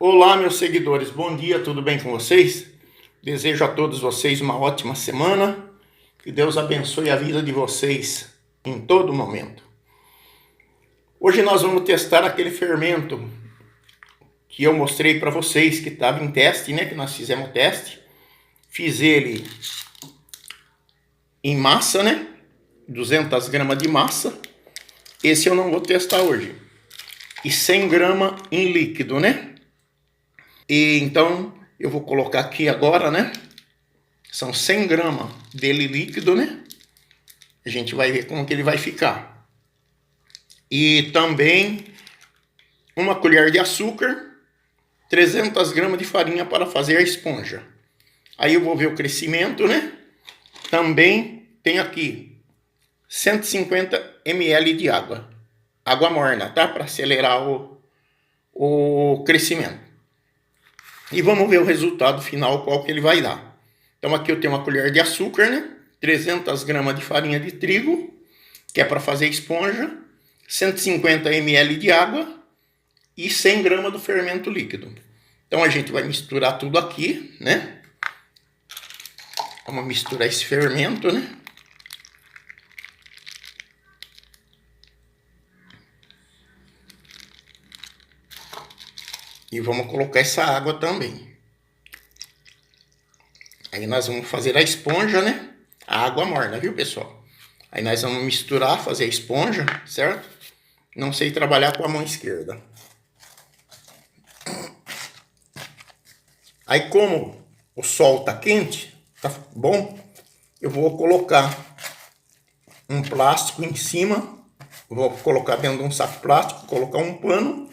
Olá, meus seguidores, bom dia, tudo bem com vocês? Desejo a todos vocês uma ótima semana, que Deus abençoe a vida de vocês em todo momento. Hoje nós vamos testar aquele fermento que eu mostrei para vocês, que estava em teste, né? Que nós fizemos o teste. Fiz ele em massa, né? 200 gramas de massa. Esse eu não vou testar hoje. E 100 gramas em líquido, né? E então eu vou colocar aqui agora, né? São 100 gramas dele líquido, né? A gente vai ver como que ele vai ficar. E também uma colher de açúcar, 300 gramas de farinha para fazer a esponja. Aí eu vou ver o crescimento, né? Também tem aqui 150 ml de água. Água morna, tá? Para acelerar o crescimento. E vamos ver o resultado final, qual que ele vai dar. Então aqui eu tenho uma colher de açúcar, né? 300 gramas de farinha de trigo, que é para fazer esponja, 150 ml de água e 100 gramas do fermento líquido. Então a gente vai misturar tudo aqui, né? Vamos misturar esse fermento, né? E vamos colocar essa água também. Aí nós vamos fazer a esponja, né? A água morna, viu, pessoal? Aí nós vamos misturar, fazer a esponja, certo? Não sei trabalhar com a mão esquerda. Aí como o sol tá quente, tá bom? Eu vou colocar um plástico em cima. Vou colocar dentro de um saco plástico, colocar um pano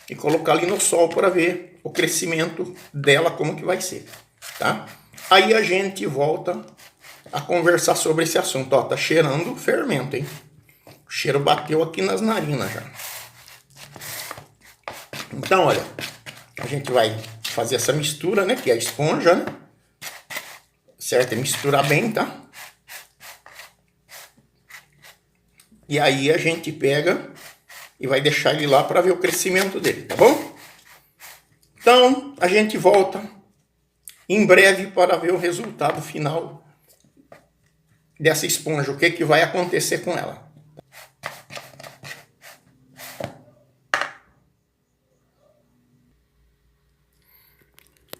e colocar ali no sol para ver o crescimento dela, como que vai ser, tá? Aí a gente volta a conversar sobre esse assunto. Ó, tá cheirando fermento, hein? O cheiro bateu aqui nas narinas já. Então, olha, a gente vai fazer essa mistura, né? Que é a esponja, né? Certo? É misturar bem, tá? E aí a gente pega e vai deixar ele lá para ver o crescimento dele, tá bom? Então, a gente volta em breve para ver o resultado final dessa esponja, o que que vai acontecer com ela.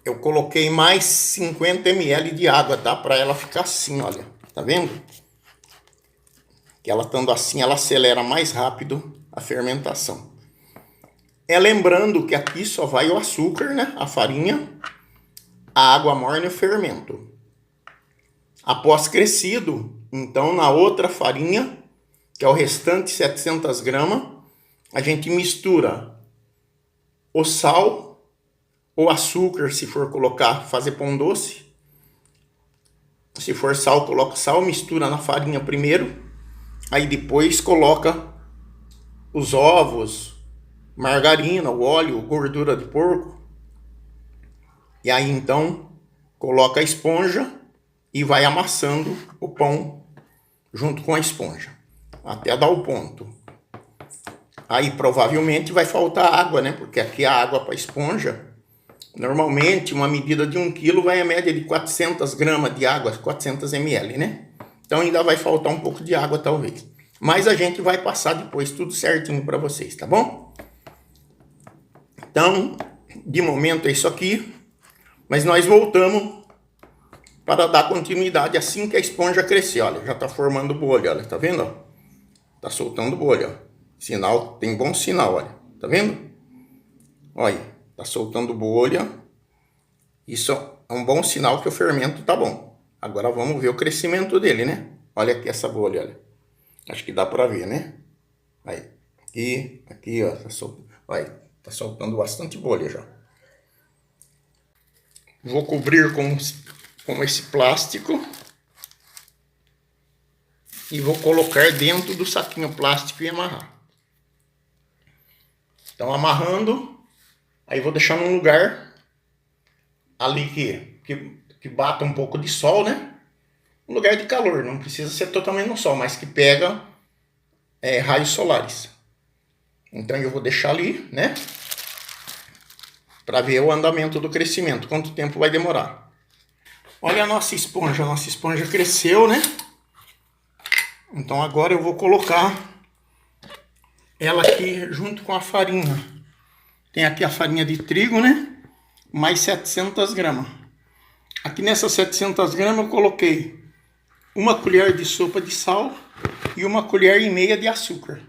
Eu coloquei mais 50 ml de água, tá? Para ela ficar assim, olha. Tá vendo? Que ela estando assim, ela acelera mais rápido a fermentação. Lembrando que aqui só vai o açúcar, né? A farinha, a água morna e o fermento. Após crescido, então na outra farinha, que é o restante 700 gramas, a gente mistura o sal, o açúcar, se for colocar, fazer pão doce. Se for sal, coloca sal, mistura na farinha primeiro, aí depois coloca os ovos, margarina, o óleo, gordura de porco. E aí então coloca a esponja e vai amassando o pão junto com a esponja, até dar o ponto. Aí provavelmente vai faltar água, né? Porque aqui a água para esponja, normalmente uma medida de 1 kg vai a média de 400 gramas de água, 400 ml, né? Então ainda vai faltar um pouco de água talvez. Mas a gente vai passar depois tudo certinho para vocês, tá bom? Então, de momento é isso aqui. Mas nós voltamos para dar continuidade assim que a esponja crescer. Olha, já tá formando bolha, olha, tá vendo? Tá soltando bolha, ó. Sinal, tem bom sinal, olha. Tá vendo? Olha, tá soltando bolha. Isso é um bom sinal que o fermento tá bom. Agora vamos ver o crescimento dele, né? Olha aqui essa bolha, olha. Acho que dá para ver, né? Aí, aqui, ó, tá soltando bastante bolha já. Vou cobrir com esse plástico e vou colocar dentro do saquinho plástico e amarrar. Então amarrando, aí vou deixar num lugar ali que bata um pouco de sol, né? Um lugar de calor, não precisa ser totalmente no sol, mas que pega raios solares. Então eu vou deixar ali, né? para ver o andamento do crescimento, quanto tempo vai demorar. Olha a nossa esponja cresceu, né? Então agora eu vou colocar ela aqui junto com a farinha. Tem aqui a farinha de trigo, né? Mais 700 gramas. Aqui nessas 700 gramas eu coloquei uma colher de sopa de sal e uma colher e meia de açúcar.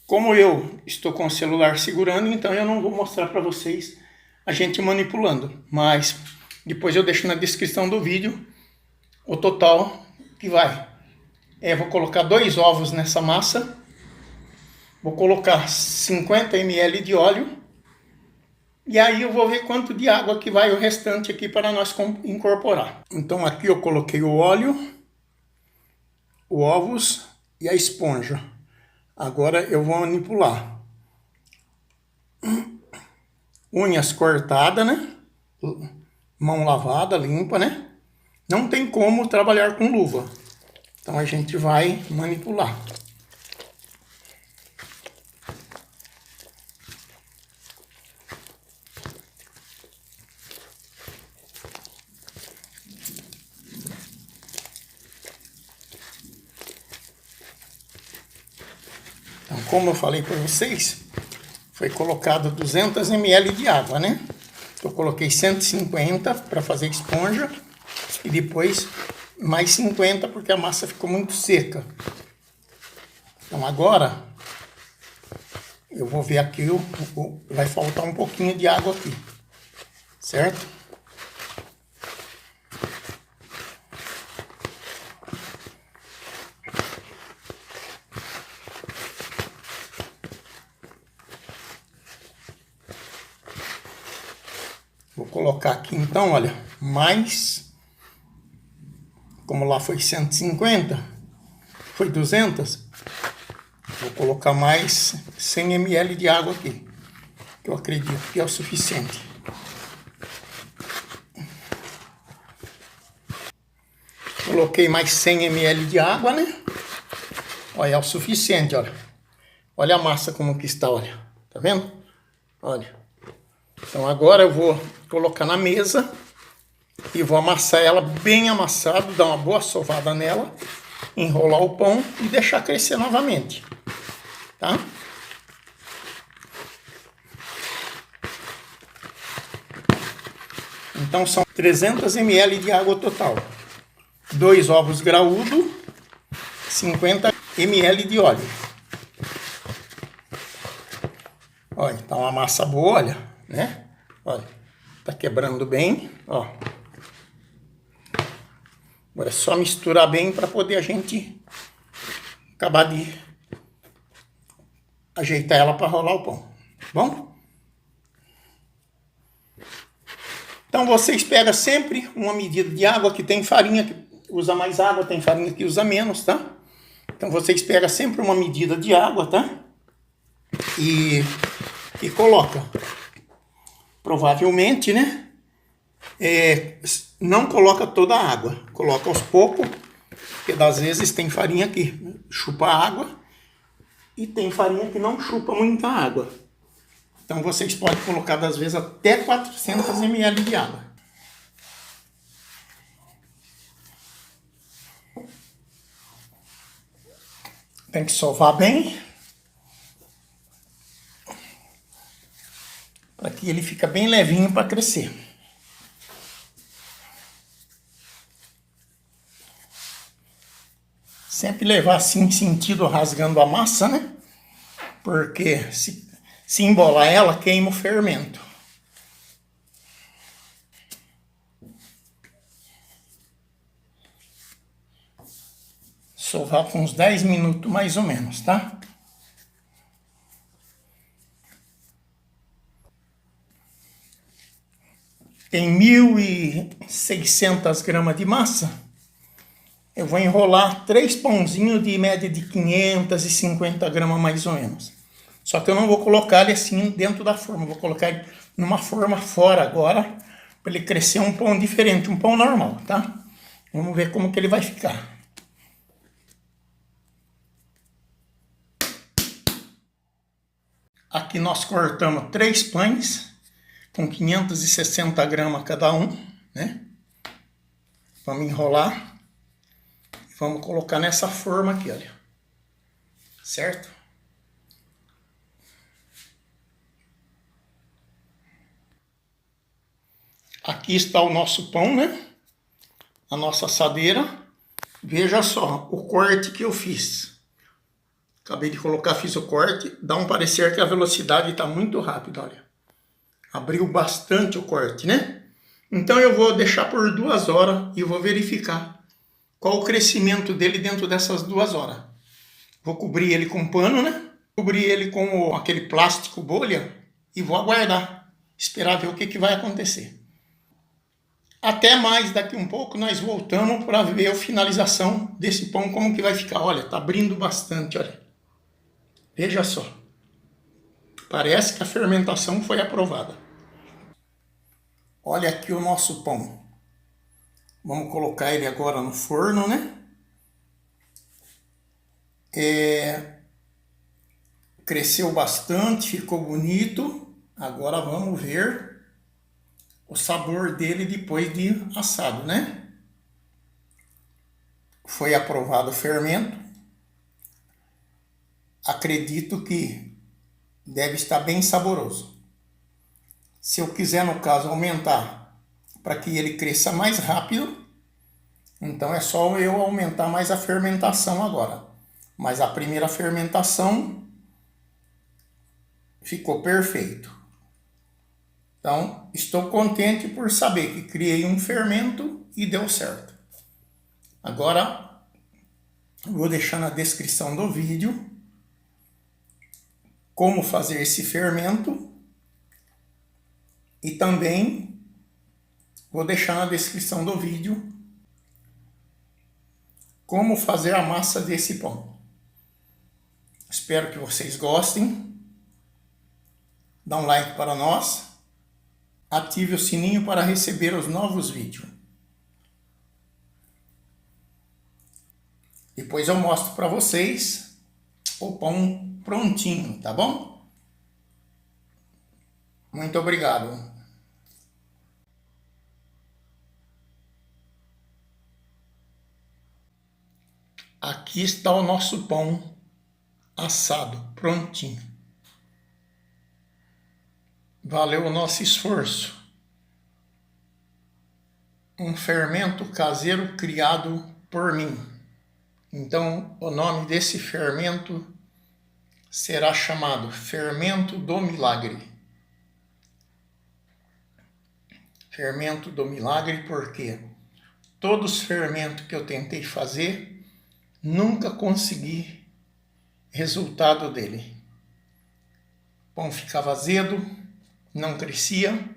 Como eu estou com o celular segurando, então eu não vou mostrar para vocês a gente manipulando. Mas depois eu deixo na descrição do vídeo o total que vai. Vou colocar 2 ovos nessa massa. Vou colocar 50 ml de óleo. E aí eu vou ver quanto de água que vai o restante aqui para nós incorporar. Então aqui eu coloquei o óleo, os ovos e a esponja. Agora eu vou manipular. Unhas cortadas, né? Mão lavada, limpa, né? Não tem como trabalhar com luva. Então a gente vai manipular. Então, como eu falei para vocês, foi colocado 200 ml de água, né? Eu coloquei 150 para fazer esponja e depois mais 50 porque a massa ficou muito seca. Então agora eu vou ver aqui, vai faltar um pouquinho de água aqui, certo? Vou colocar aqui então, olha, mais, como lá foi 150, foi 200, vou colocar mais 100 ml de água aqui, que eu acredito que é o suficiente. Coloquei mais 100 ml de água, né? Olha, é o suficiente, olha. Olha a massa como que está, olha. Tá vendo? Olha. Então agora eu vou colocar na mesa e vou amassar ela bem amassada, dar uma boa sovada nela, enrolar o pão e deixar crescer novamente, tá? Então são 300 ml de água total, 2 ovos graúdos, 50 ml de óleo. Olha, tá uma massa boa, olha, né? Olha, tá quebrando bem, ó. Agora é só misturar bem para poder a gente acabar de ajeitar ela para rolar o pão, tá bom? Então vocês pegam sempre uma medida de água, que tem farinha que usa mais água, tem farinha que usa menos, tá? Então vocês pegam sempre uma medida de água, tá? E coloca. Provavelmente, né? Não coloca toda a água, coloca aos poucos, porque às vezes tem farinha que chupa água e tem farinha que não chupa muita água. Então vocês podem colocar às vezes até 400 ml de água. Tem que sovar bem, para que ele fique bem levinho para crescer. Sempre levar assim, sentido rasgando a massa, né? Porque se embolar ela, queima o fermento. Sovar por uns 10 minutos mais ou menos, tá? Tem 1.600 gramas de massa. Eu vou enrolar 3 pãozinhos de média de 550 gramas mais ou menos. Só que eu não vou colocar ele assim dentro da forma. Eu vou colocar ele numa forma fora agora, para ele crescer um pão diferente, um pão normal, tá? Vamos ver como que ele vai ficar. Aqui nós cortamos 3 pães. com 560 gramas cada um, né? Vamos enrolar e vamos colocar nessa forma aqui, olha. Certo? Aqui está o nosso pão, né? A nossa assadeira. Veja só o corte que eu fiz. Acabei de colocar, fiz o corte. Dá um parecer que a velocidade está muito rápida, olha. Abriu bastante o corte, né? Então eu vou deixar por 2 horas e vou verificar qual o crescimento dele dentro dessas 2 horas. Vou cobrir ele com pano, né? Cobrir ele com aquele plástico bolha e vou aguardar. Esperar ver o que vai acontecer. Até mais daqui um pouco nós voltamos para ver a finalização desse pão, como que vai ficar. Olha, tá abrindo bastante, olha. Veja só. Parece que a fermentação foi aprovada. Olha aqui o nosso pão. Vamos colocar ele agora no forno, né? Cresceu bastante, ficou bonito. Agora vamos ver o sabor dele depois de assado, né? Foi aprovado o fermento. Acredito que deve estar bem saboroso. Se eu quiser, no caso, aumentar para que ele cresça mais rápido, então é só eu aumentar mais a fermentação agora. Mas a primeira fermentação ficou perfeito. Então, estou contente por saber que criei um fermento e deu certo. Agora, vou deixar na descrição do vídeo como fazer esse fermento e também vou deixar na descrição do vídeo como fazer a massa desse pão. Espero que vocês gostem. Dá um like para nós. Ative o sininho para receber os novos vídeos. Depois eu mostro para vocês o pão prontinho, tá bom? Muito obrigado. Aqui está o nosso pão assado, prontinho. Valeu o nosso esforço. Um fermento caseiro criado por mim. Então, o nome desse fermento será chamado Fermento do Milagre. Fermento do Milagre porque todos os fermentos que eu tentei fazer, nunca consegui resultado dele. O pão ficava azedo, não crescia.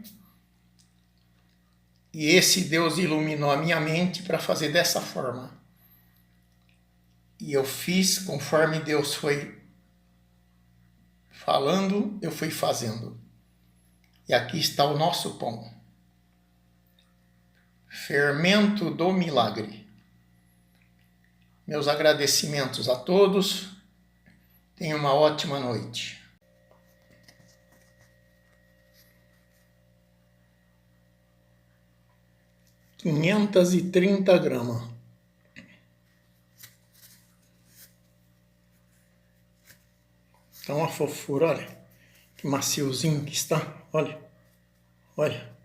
E esse Deus iluminou a minha mente para fazer dessa forma. E eu fiz conforme Deus foi falando, eu fui fazendo. E aqui está o nosso pão. Fermento do Milagre. Meus agradecimentos a todos. Tenham uma ótima noite. ,530 gramas. Então a fofura, olha, que maciozinho que está, olha, olha.